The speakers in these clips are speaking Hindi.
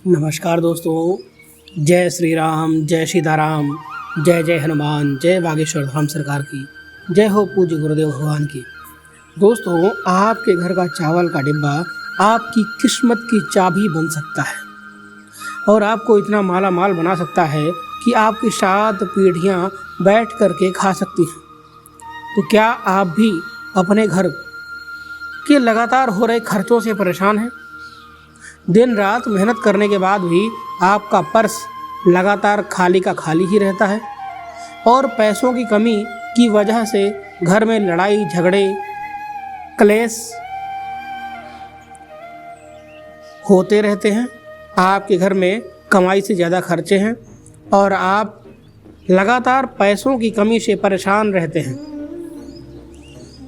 नमस्कार दोस्तों, जय श्री राम, जय सीताराम, जय जय हनुमान, जय बागेश्वर धाम सरकार की, जय हो पूज्य गुरुदेव भगवान की। दोस्तों, आपके घर का चावल का डिब्बा आपकी किस्मत की चाबी बन सकता है और आपको इतना माला माल बना सकता है कि आपकी 7 पीढ़ियाँ बैठ करके खा सकती हैं। तो क्या आप भी अपने घर के लगातार हो रहे खर्चों से परेशान हैं? दिन रात मेहनत करने के बाद भी आपका पर्स लगातार खाली का खाली ही रहता है और पैसों की कमी की वजह से घर में लड़ाई झगड़े क्लेश होते रहते हैं। आपके घर में कमाई से ज़्यादा खर्चे हैं और आप लगातार पैसों की कमी से परेशान रहते हैं।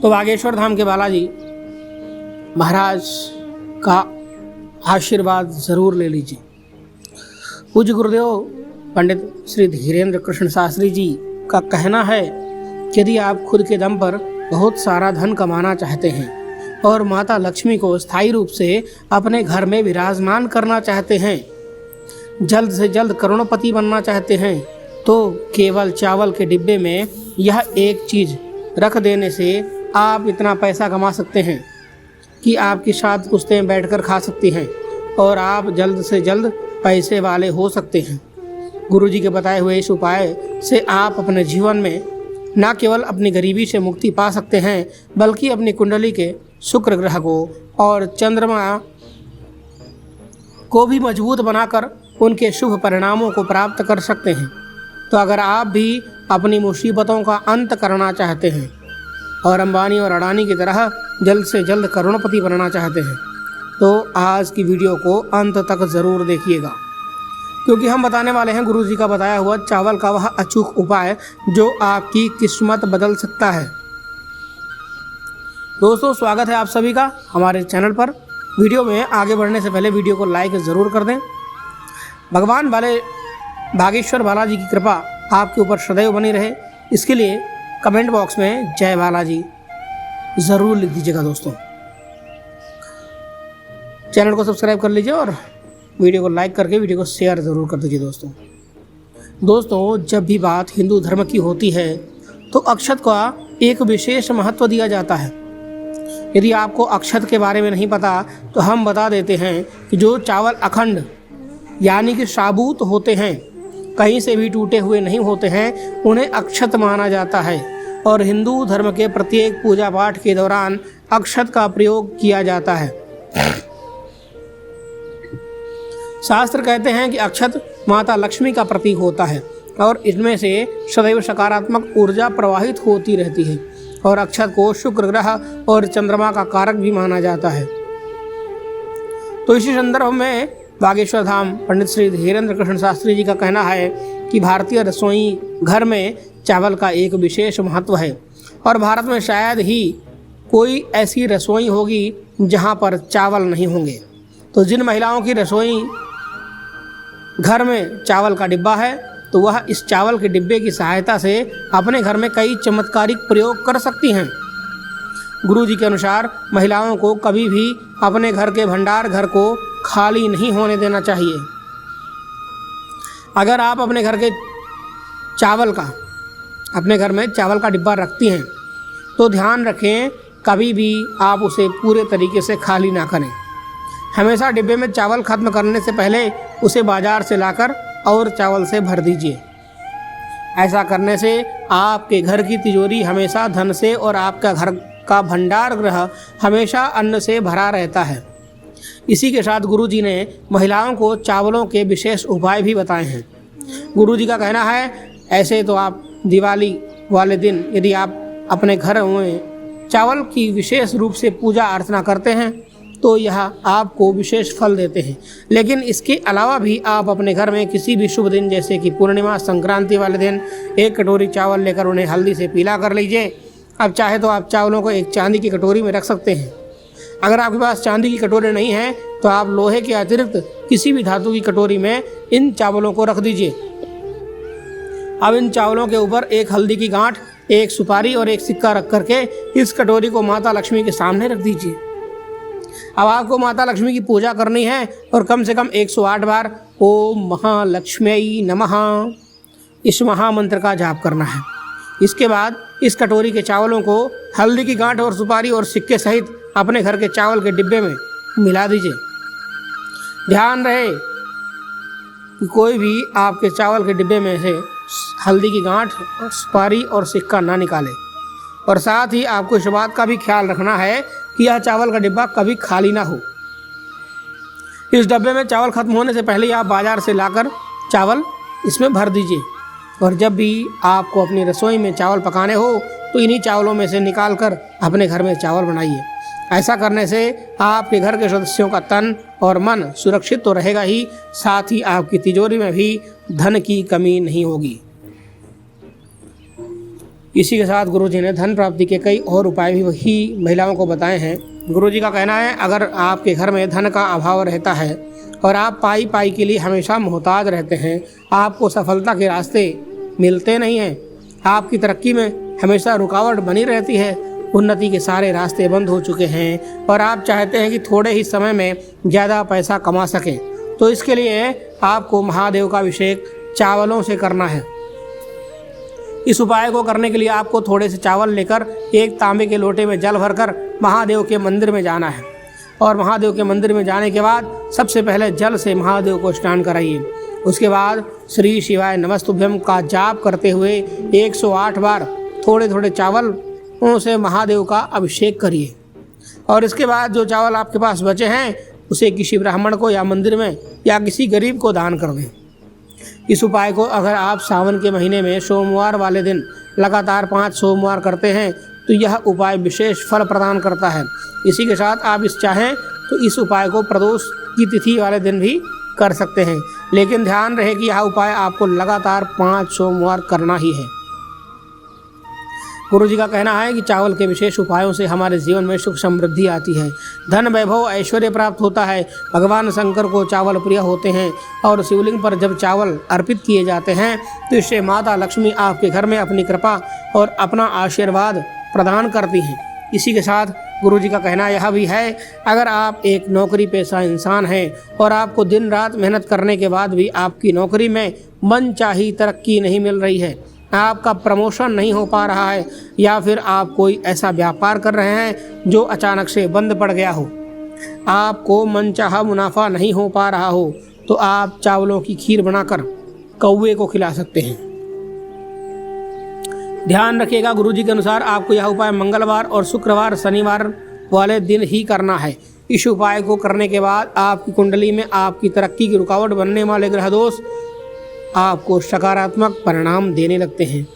तो बागेश्वर धाम के बालाजी महाराज का आशीर्वाद ज़रूर ले लीजिए। पूज्य गुरुदेव पंडित श्री धीरेन्द्र कृष्ण शास्त्री जी का कहना है कि यदि आप खुद के दम पर बहुत सारा धन कमाना चाहते हैं और माता लक्ष्मी को स्थायी रूप से अपने घर में विराजमान करना चाहते हैं, जल्द से जल्द करोड़पति बनना चाहते हैं, तो केवल चावल के डिब्बे में यह एक चीज़ रख देने से आप इतना पैसा कमा सकते हैं कि आपकी 7 पुश्तें बैठकर खा सकती हैं और आप जल्द से जल्द पैसे वाले हो सकते हैं। गुरुजी के बताए हुए इस उपाय से आप अपने जीवन में न केवल अपनी गरीबी से मुक्ति पा सकते हैं, बल्कि अपनी कुंडली के शुक्र ग्रह को और चंद्रमा को भी मजबूत बनाकर उनके शुभ परिणामों को प्राप्त कर सकते हैं। तो अगर आप भी अपनी मुसीबतों का अंत करना चाहते हैं और अंबानी और अडानी की तरह जल्द से जल्द करोड़पति बनना चाहते हैं, तो आज की वीडियो को अंत तक ज़रूर देखिएगा, क्योंकि हम बताने वाले हैं गुरुजी का बताया हुआ चावल का वह अचूक उपाय जो आपकी किस्मत बदल सकता है। दोस्तों, स्वागत है आप सभी का हमारे चैनल पर। वीडियो में आगे बढ़ने से पहले वीडियो को लाइक ज़रूर कर दें। भगवान वाले बागेश्वर बालाजी की कृपा आपके ऊपर सदैव बनी रहे, इसके लिए कमेंट बॉक्स में जय बालाजी ज़रूर लिख दीजिएगा। दोस्तों, चैनल को सब्सक्राइब कर लीजिए और वीडियो को लाइक करके वीडियो को शेयर ज़रूर कर दीजिए। दोस्तों, जब भी बात हिंदू धर्म की होती है तो अक्षत का एक विशेष महत्व दिया जाता है। यदि आपको अक्षत के बारे में नहीं पता तो हम बता देते हैं कि जो चावल अखंड यानी कि साबूत होते हैं, कहीं से भी टूटे हुए नहीं होते हैं, उन्हें अक्षत माना जाता है और हिंदू धर्म के प्रत्येक पूजा पाठ के दौरान अक्षत का प्रयोग किया जाता है। शास्त्र कहते हैं कि अक्षत माता लक्ष्मी का प्रतीक होता है और इसमें से सदैव सकारात्मक ऊर्जा प्रवाहित होती रहती है और अक्षत को शुक्र ग्रह और चंद्रमा का कारक भी माना जाता है। तो इसी संदर्भ में बागेश्वर धाम पंडित श्री धीरेन्द्र कृष्ण शास्त्री जी का कहना है कि भारतीय रसोई घर में चावल का एक विशेष महत्व है और भारत में शायद ही कोई ऐसी रसोई होगी जहां पर चावल नहीं होंगे। तो जिन महिलाओं की रसोई घर में चावल का डिब्बा है, तो वह इस चावल के डिब्बे की सहायता से अपने घर में कई चमत्कारिक प्रयोग कर सकती हैं। गुरुजी के अनुसार महिलाओं को कभी भी अपने घर के भंडार घर को खाली नहीं होने देना चाहिए। अगर आप अपने घर में चावल का डिब्बा रखती हैं तो ध्यान रखें कभी भी आप उसे पूरे तरीके से खाली ना करें। हमेशा डिब्बे में चावल खत्म करने से पहले उसे बाजार से लाकर और चावल से भर दीजिए। ऐसा करने से आपके घर की तिजोरी हमेशा धन से और आपका घर का भंडार गृह हमेशा अन्न से भरा रहता है। इसी के साथ गुरुजी ने महिलाओं को चावलों के विशेष उपाय भी बताए हैं। गुरुजी का कहना है, ऐसे तो आप दिवाली वाले दिन यदि आप अपने घर में चावल की विशेष रूप से पूजा अर्चना करते हैं तो यह आपको विशेष फल देते हैं, लेकिन इसके अलावा भी आप अपने घर में किसी भी शुभ दिन जैसे कि पूर्णिमा, संक्रांति वाले दिन 1 कटोरी चावल लेकर उन्हें हल्दी से पीला कर लीजिए। अब चाहे तो आप चावलों को एक चांदी की कटोरी में रख सकते हैं। अगर आपके पास चांदी की कटोरी नहीं है तो आप लोहे के अतिरिक्त किसी भी धातु की कटोरी में इन चावलों को रख दीजिए। अब इन चावलों के ऊपर एक हल्दी की गांठ, एक सुपारी और एक सिक्का रख करके इस कटोरी को माता लक्ष्मी के सामने रख दीजिए। अब आपको माता लक्ष्मी की पूजा करनी है और कम से कम 108 बार ओम महालक्ष्मी नमः इस महामंत्र का जाप करना है। इसके बाद इस कटोरी के चावलों को हल्दी की गांठ और सुपारी और सिक्के सहित अपने घर के चावल के डिब्बे में मिला दीजिए। ध्यान रहे कि कोई भी आपके चावल के डिब्बे में से हल्दी की गांठ, सुपारी और सिक्का ना निकाले। और साथ ही आपको इस बात का भी ख्याल रखना है कि यह चावल का डिब्बा कभी खाली ना हो। इस डब्बे में चावल खत्म होने से पहले आप बाजार से लाकर चावल इसमें भर दीजिए। और जब भी आपको अपनी रसोई में चावल पकाने हो तो इन्हीं चावलों में से निकाल कर अपने घर में चावल बनाइए। ऐसा करने से आपके घर के सदस्यों का तन और मन सुरक्षित तो रहेगा ही, साथ ही आपकी तिजोरी में भी धन की कमी नहीं होगी। इसी के साथ गुरुजी ने धन प्राप्ति के कई और उपाय भी वही महिलाओं को बताए हैं। गुरुजी का कहना है, अगर आपके घर में धन का अभाव रहता है और आप पाई पाई के लिए हमेशा मोहताज रहते हैं, आपको सफलता के रास्ते मिलते नहीं हैं, आपकी तरक्की में हमेशा रुकावट बनी रहती है, उन्नति के सारे रास्ते बंद हो चुके हैं और आप चाहते हैं कि थोड़े ही समय में ज़्यादा पैसा कमा सकें, तो इसके लिए आपको महादेव का अभिषेक चावलों से करना है। इस उपाय को करने के लिए आपको थोड़े से चावल लेकर एक तांबे के लोटे में जल भरकर महादेव के मंदिर में जाना है। और महादेव के मंदिर में जाने के बाद सबसे पहले जल से महादेव को स्नान कराइए। उसके बाद श्री शिवाय नमस्तुभ्यम का जाप करते हुए 108 बार थोड़े थोड़े चावलों से महादेव का अभिषेक करिए। और इसके बाद जो चावल आपके पास बचे हैं उसे किसी ब्राह्मण को या मंदिर में या किसी गरीब को दान कर दें। इस उपाय को अगर आप सावन के महीने में सोमवार वाले दिन लगातार 5 सोमवार करते हैं तो यह उपाय विशेष फल प्रदान करता है। इसी के साथ आप चाहें तो इस उपाय को प्रदोष की तिथि वाले दिन भी कर सकते हैं, लेकिन ध्यान रहे कि यह उपाय आपको लगातार 5 सोमवार करना ही है। गुरु जी का कहना है कि चावल के विशेष उपायों से हमारे जीवन में सुख समृद्धि आती है, धन वैभव ऐश्वर्य प्राप्त होता है। भगवान शंकर को चावल प्रिय होते हैं और शिवलिंग पर जब चावल अर्पित किए जाते हैं तो इससे माता लक्ष्मी आपके घर में अपनी कृपा और अपना आशीर्वाद प्रदान करती हैं। इसी के साथ गुरु जी का कहना यह भी है, अगर आप एक नौकरी पेशा इंसान हैं और आपको दिन रात मेहनत करने के बाद भी आपकी नौकरी में मनचाही तरक्की नहीं मिल रही है, आपका प्रमोशन नहीं हो पा रहा है, या फिर आप कोई ऐसा व्यापार कर रहे हैं जो अचानक से बंद पड़ गया हो, आपको मनचाहा मुनाफा नहीं हो पा रहा हो, तो आप चावलों की खीर बनाकर कौवे को खिला सकते हैं। ध्यान रखिएगा, गुरुजी के अनुसार आपको यह उपाय मंगलवार और शुक्रवार शनिवार वाले दिन ही करना है। इस उपाय को करने के बाद आपकी कुंडली में आपकी तरक्की की रुकावट बनने वाले ग्रह दोष आपको सकारात्मक परिणाम देने लगते हैं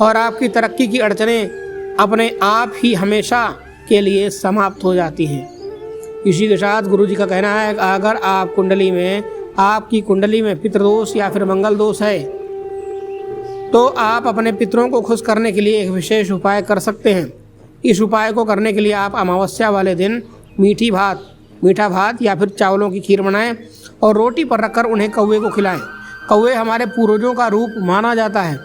और आपकी तरक्की की अड़चनें अपने आप ही हमेशा के लिए समाप्त हो जाती हैं। इसी के साथ गुरुजी का कहना है, अगर आपकी कुंडली में पितृदोष या फिर मंगल दोष है तो आप अपने पितरों को खुश करने के लिए एक विशेष उपाय कर सकते हैं। इस उपाय को करने के लिए आप अमावस्या वाले दिन मीठा भात या फिर चावलों की खीर बनाएं और रोटी पर रखकर उन्हें कौवे को खिलाएं। कौवे हमारे पूर्वजों का रूप माना जाता है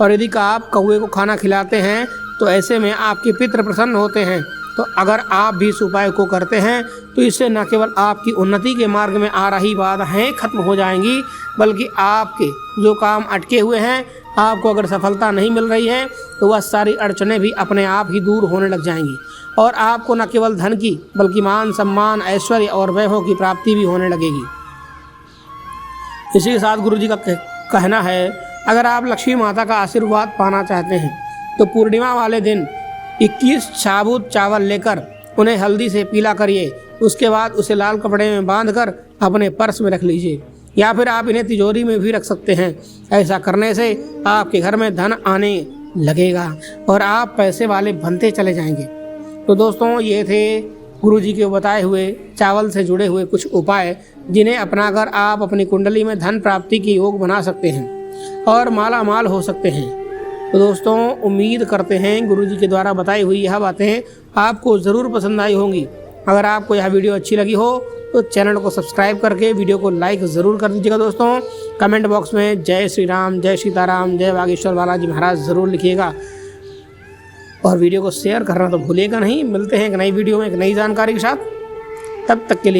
और यदि आप कौवे को खाना खिलाते हैं तो ऐसे में आपके पितृ प्रसन्न होते हैं। तो अगर आप भी इस उपाय को करते हैं तो इससे न केवल आपकी उन्नति के मार्ग में आ रही बाधाएं खत्म हो जाएंगी, बल्कि आपके जो काम अटके हुए हैं, आपको अगर सफलता नहीं मिल रही है तो वह सारी अड़चनें भी अपने आप ही दूर होने लग जाएंगी और आपको न केवल धन की बल्कि मान सम्मान ऐश्वर्य और वैभव की प्राप्ति भी होने लगेगी। इसी के साथ गुरुजी का कहना है, अगर आप लक्ष्मी माता का आशीर्वाद पाना चाहते हैं तो पूर्णिमा वाले दिन 21 साबुत चावल लेकर उन्हें हल्दी से पीला करिए। उसके बाद उसे लाल कपड़े में बांधकर अपने पर्स में रख लीजिए या फिर आप इन्हें तिजोरी में भी रख सकते हैं। ऐसा करने से आपके घर में धन आने लगेगा और आप पैसे वाले बनते चले जाएंगे। तो दोस्तों, ये थे गुरुजी के बताए हुए चावल से जुड़े हुए कुछ उपाय, जिन्हें अपनाकर आप अपनी कुंडली में धन प्राप्ति की योग बना सकते हैं और माला माल हो सकते हैं। तो दोस्तों, उम्मीद करते हैं गुरुजी के द्वारा बताई हुई यह बातें आपको ज़रूर पसंद आई होंगी। अगर आपको यह वीडियो अच्छी लगी हो तो चैनल को सब्सक्राइब करके वीडियो को लाइक ज़रूर कर दीजिएगा। दोस्तों, कमेंट बॉक्स में जय श्री राम, जय सीताराम, जय बागेश्वर बालाजी महाराज ज़रूर लिखिएगा और वीडियो को शेयर करना तो भूलिएगा नहीं। मिलते हैं एक नई वीडियो में एक नई जानकारी के साथ। तब तक के लिए